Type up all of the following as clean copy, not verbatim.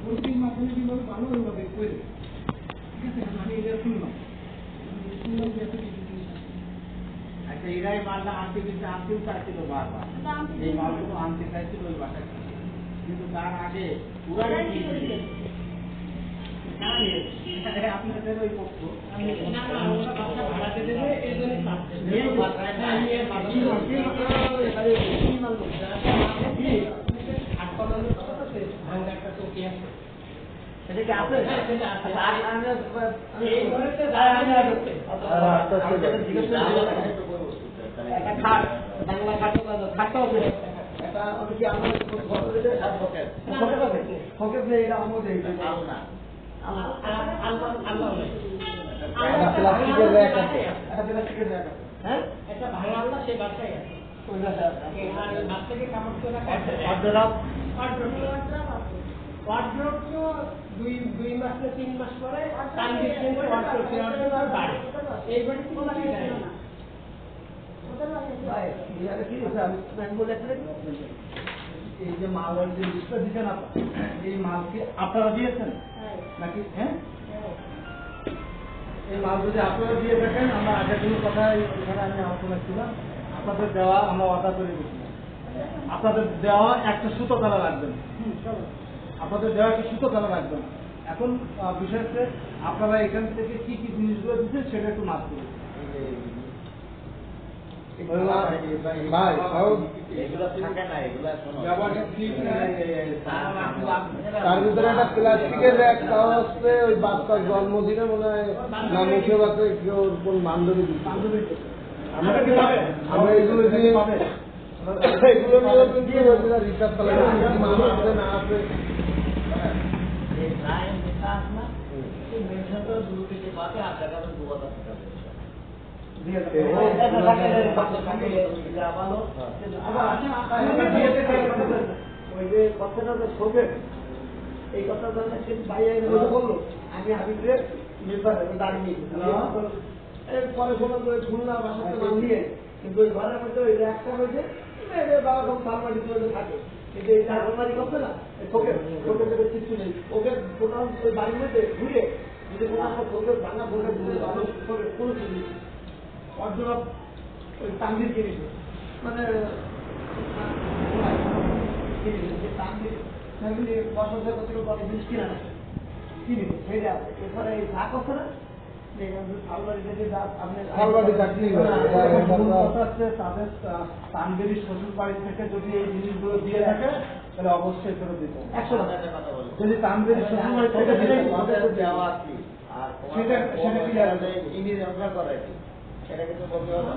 পরিস্থিতির মাধ্যমে কিভাবে ভালো হবে করে, ঠিক আছে? আমি এটা শুনলাম যে এত কিছু জিনিস আছে। আচ্ছা, এরাই মালটা আনতে কিন্তু আনতেও চাইছিল বারবার, এই মালগুলো আনতে চাইছিল ওই বাসা, কিন্তু তার আগে পুরাই আপনাদের ওই পক্ষ ভাড়াতে দেবে এই জন্যই একটা চৌকি আছে, সেটা আছে একটা ভালো আল্লাহ সেই বাসায় আছে, বাস থেকে কামড় করে ওয়ার্ড্রপ তো 2 মাস না 3 মাস পরে বাড়ে, এই বাড়ি এই যে মালের যে লিস্টটা দিচ্ছেন এই মালকে আপনারা দিয়েছেন নাকি? হ্যাঁ, এই মাল যদি আপনারা দিয়ে থাকেন, আমরা আগের কোনো কথা এখানে আমি আলোচনা ছিলাম, আপনাদের দেওয়া আমরা অর্ডার করে দিচ্ছিলাম, আপনাদের দেওয়া একটা সুতো কালা রাখবেন, আপনাদের দেওয়া একটা সুতো কালা রাখবেন। এখন বিষয় হচ্ছে আপনারা এখান থেকে কি কি জিনিসগুলো দিচ্ছেন সেটা একটু মাপ করুন। তার ভিতরে একটা প্লাস্টিকের ব্যাগ দেওয়া হচ্ছে, ওই বাচ্চার জন্মদিনে মনে হয় না মুখে বাচ্চা কেউ কোন বান্ধবী আমরা এগুলো দিয়ে এগুলো নিয়েও কিন্তু রিসার্চ চালানো না আছে। এই কথা বললো আমি হাবিবরে দাঁড়িয়ে পরে শোনা করে খুলনা বাসাতে নাম দিয়ে, কিন্তু ওই ঘরের মধ্যে ওই একটা হয়েছে বাবা সব সালমারি থাকে, কিন্তু এই চারমারি করছে না ঠোকে ছোট ছোট কিছু নেই, ওকে টোটাল ওই বাড়ির মধ্যে ঘুরে যদি কোনো ঠোকে ভাঙা ঠোকে কোনো জিনিস অর্জন ওই তান্দির কিনেছে, মানে তান্দির বছর থেকে কত জিনিস কিনা না কিনবে সেটা এরপরে এই যা করছে না তাদের শ্বশুর বাড়ি থেকে যদি এই জিনিসগুলো দিয়ে থাকে তাহলে অবশ্যই ফেরত দিতে হবে। যদি তানবেরি শ্বশুর বাড়ি থেকে দেওয়া সেটা ক্লিয়ার হবে, সেটা কিন্তু বলতে হবে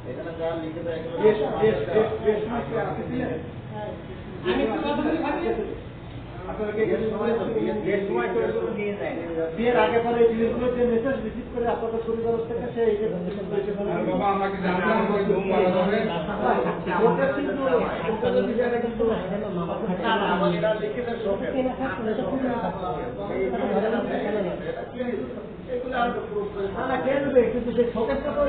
এখানে যা লিখে দেয় বিয়ের আগে পরে এই জিনিসগুলো যে মেসেজ রিসিভ করে আপনাদের পরিবার থেকে সে কিন্তু সেই শোকেরটা তো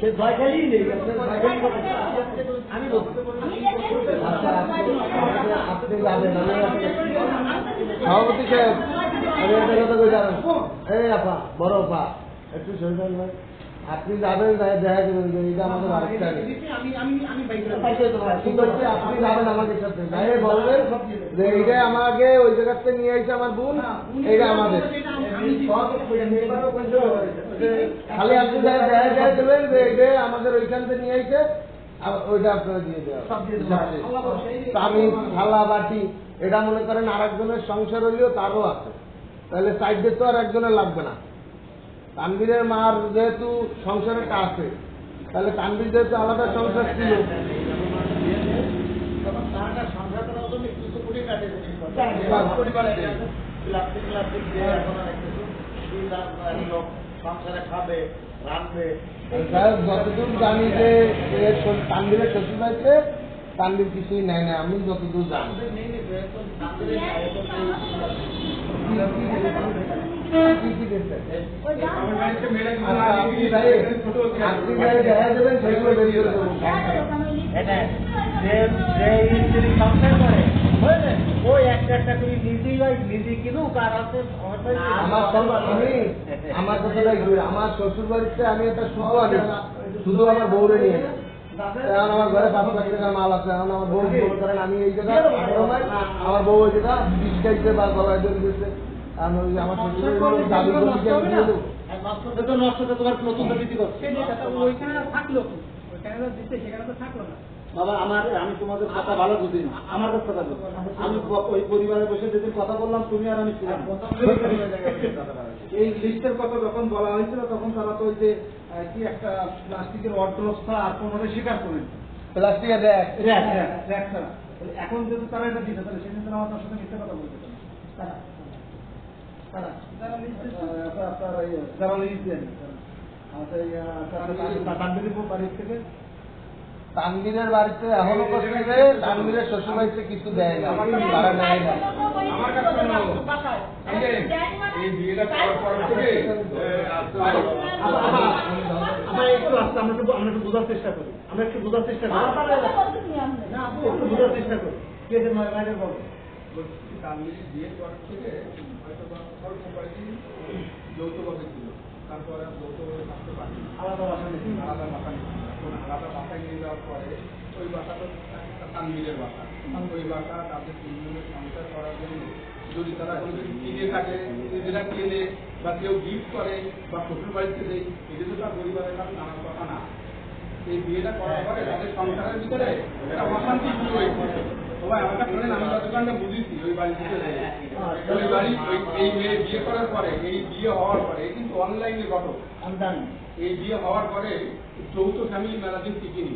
সে জয়খালি নেই, আমি সভাপতি সাহেব আমি একটা কথা কই জানেন, এই আপা বড় আপা একটু শরীর নয়, আপনি যাবেন দেখা দেবেন যে এটা আমাদের আরেকটা ঠিক আছে, আপনি যাবেন আমাদের সাথে যাই বলবেন যে এইটা আমাকে ওই জায়গাতে নিয়ে আসছে আমার বোন, এইটা আমাদের খালি আপনি দেখা দেবেন যে এইটা আমাদের ওইখান থেকে নিয়ে আসছে, ওইটা আপনারা দিয়ে দেওয়া চামিচ থালা বাটি, এটা মনে করেন আর একজনের সংসার হইলেও তারও আছে, তাহলে সাইডে তো আর একজনের লাগবে না। তানভীরের মার যেহেতু সংসারটা আছে, তাহলে তানভীর যেহেতু আলাদা সংসার ছিল, যতদূর জানি যে তানভীরের শ্বশুর বাড়িতে তানভীর কিছুই নেয় না, আমি যতদূর জানি কি কি দেখছেন? আপনি যাই দেখা দেবেন সেগুলো বের করে দেবো। সংসার করে বুঝলেন, ওই একটা করে নিজেই কিনুক আর আছে আমার কথাটা কি, আমার শ্বশুর বাড়িতে আমি একটা শুধু আনি, শুধু আমার বউরে নিয়ে যাই। এখন আমার ঘরে 5 লাখ টাকার মাল আছে, এখন আমার বউ মনে করেন আমি এই জায়গা আমার বউ ওই জায়গা 20 টাইতে বা গলায় ধরে দিচ্ছে, আমি আমার শ্বশুর দাবি দিয়ে দেবো। নষ্ট তোমার নতুন বিক্রি করছে ওইখানে থাকলো, ওইখানে দিচ্ছে সেখানে তো থাকলো না। বাবা আমি তোমাদের কথা ভালো বুঝি না, আমার কথা বলো। আমি ওই পরিবারে বসে যেদিন কথা বললাম তুমি আর আমি ছিলাম, এই লিস্টের কথা যখন বলা হয়েছিল তখন তারা তো ওই যে কি একটা প্লাস্টিকের অর্ধবস্থা আর কোনোভাবে স্বীকার করেন, প্লাস্টিকের র্যাক ছাড়া। এখন যেহেতু তারা এটা দিতে তাহলে সেদিন তারা আমার সাথে মিথ্যে কথা বলতে পারে যারা লিস্ট দেন বাড়ির থেকে তানভীরের বাড়িতে এখনো করছে, তানভীরের শ্বশুর বাড়িতে কিছু দেয় না, তারা নেয় না। আমার কাছে এই বিয়েটা করার পর থেকে আমরা একটু আসতে আমরা একটু বোঝার চেষ্টা করি, একটু বোঝার চেষ্টা করি কে যে মায়ের বলো তানভীর বিয়ে করার থেকে হয়তো স্বল্প কয়েকদিন যৌথভাবে ছিল, তারপরে যৌথভাবে থাকতে পারি, আলাদা বাসা নিচ্ছি, আলাদা বাসা আলাদা বাসায় নিয়ে যাওয়ার পরে ওই বাসাটা একটা তানভীরের বাসা, ওই বাসা তাদের তিনজনের সংসার করার জন্য যদি তারা কোনোদিন কিনে থাকে, নিজেরা কেনে বা কেউ গিফট করে বা শ্বশুর বাড়িতে দেয়, এটা তো তার পরিবারের কাছে নানার কথা না। এই বিয়েটা করার পরে তাদের সংসারের ভিতরে একটা অশান্তি শুরু হয়েছে। সবাই আমাকে শোনেন, আমি যতক্ষণটা বুঝেছি ওই বাড়ি থেকে ওই বাড়ি এই মেয়ে বিয়ে করার পরে, এই বিয়ে হওয়ার পরে কিন্তু অনলাইনে ঘটক, এই বিয়ে হওয়ার পরে যৌথ ফ্যামিলি মেলাদিন টিকিনি,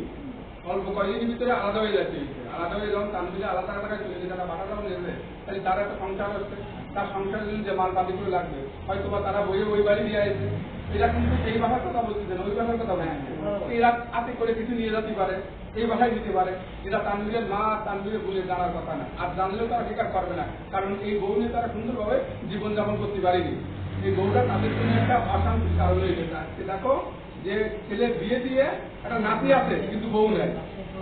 অল্প কয়েকদিনের ভিতরে আলাদা হয়ে যাচ্ছে। আলাদা হয়ে যখন তানভীরে আলাদা আলাদা চলে গেছে, তারা বাসা যখন এসে তাহলে তার একটা সংসার হচ্ছে, তার সংসারের জন্য যে মাল পাতি করে লাগবে হয়তো বা তারা বইয়ে ওই বাড়ি দিয়ে আসবে। এরা কিন্তু এই ভাষার কথা বলতেছে না, ওই ভাষার কথা বলছে। এরা হাতে করে কিছু নিয়ে যেতে পারে, এই ভাষায় দিতে পারে। এরা তানভীরের মা তানভীরে বলে জানার কথা না, আর জানলেও তারা স্বীকার করবে না, কারণ এই বউ নিয়ে তারা সুন্দরভাবে জীবনযাপন করতে পারেনি। এই বউটা তাদের জন্য একটা অশান্তির কারণ হয়ে গেছে। আজকে দেখো যে ছেলে বিয়ে দিয়ে একটা নাতি আছে কিন্তু বউ নেই,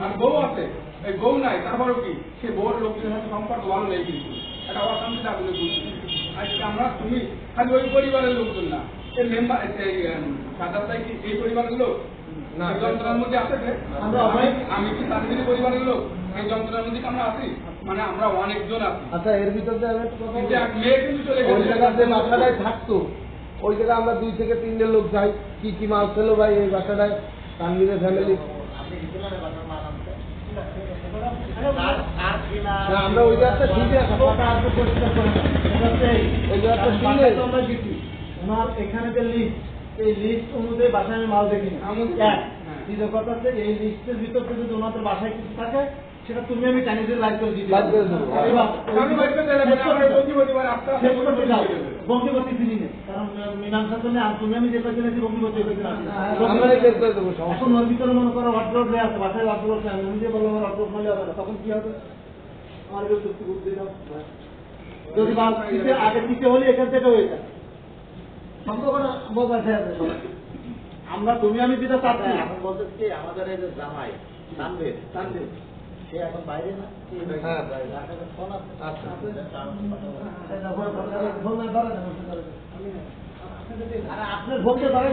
আর বউ আছে এই বউ নাই, তারপরেও কি সে বউর লোকদের সাথে সম্পর্ক ভালো নেই, কিন্তু একটা অশান্তি তাদের বুঝছি। আজকে আমরা তুমি খালি ওই পরিবারের লোকজন না, এই মেম্বার সাদাতাই কি এই পরিবারের লোক না, যন্ত্রণার মধ্যে আছে। আমি কি তানভীর পরিবারের লোক, এই যন্ত্রণার মধ্যে আমরা আছি, মানে আমরা অনেকজন আছি। আচ্ছা, এর ভিতরে মেয়ে কিন্তু চলে ওই জায়গাতে বাসাটায় থাকতো, ওই জায়গায় আমরা 2 থেকে 3 লোক যাই, কি কি মাল ছিল ভাই এই বাসাটায় তানভীরের ফ্যামিলি। আমরা ওই জায়গাটা ঠিক আছে, ওই জায়গাটা শুনলে আমরা দিচ্ছি ওনার এখানে যে লিস্ট, এই লিস্ট অনুযায়ী বাসায় আমি মাল দেখি না। দ্বিতীয় কথা হচ্ছে এই লিস্টের ভিতর থেকে যদি ওনাদের বাসায় কিছু থাকে সেটা তুমি আমি চাইনিজের লাইভ করে দিচ্ছি, বঙ্গবতী চিনি নেই, কারণ মীমাংসা চলে আর তুমি আমি যেটা জেনেছি বঙ্গবতী এখন ওর ভিতরে মনে করো ওয়ার্ড্রোব আছে, বাসায় ওয়ার্ড্রোব আছে, আমি নিজে বললাম আমার ওয়ার্ড্রোব মালে হবে না, তখন কি হবে? আমার যুক্তি বুদ্ধি দাও, যদি আগে দিতে হলে এখান থেকে হয়ে যায় সম্পর্কটা বোঝাতে হবে। আমরা তুমি আমি যেটা চাচ্ছি এখন বলতে কি আমাদের এই যে জামাই তানভীর সে এখন বাইরে না, ফোন আছে আপনার ফোনকে ধরে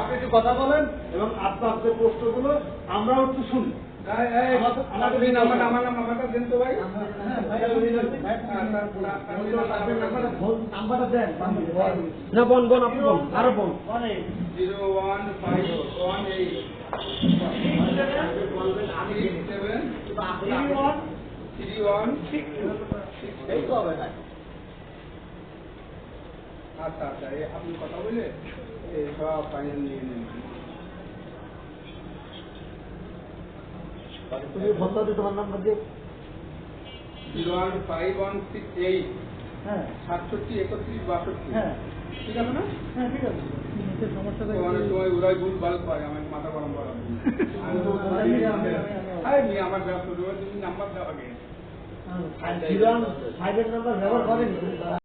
আপনি একটু কথা বলেন এবং আপনার প্রশ্নগুলো আমরাও একটু শুনি। নাম্বারটা দেন তো ভাই, নাম্বারটা দেন না, বোন আপনি বোন আরো বোন 015183131 আচ্ছা আচ্ছা, আপনি কথা বলে সব ফাইনাল নিয়ে নেন। তুমি বলতে হবে তোমার নাম্বার দিয়ে 01518 হ্যাঁ 673162। হ্যাঁ ঠিক আছে না? হ্যাঁ ঠিক আছে, সমস্যা অনেক সময় ওরাই ভুল ভাল পায়, আমার মাথা গরম করা আমার ব্যবসা তুমি নাম্বার দেওয়া আগে জিরো 5 নাম্বার ব্যবহার করেনি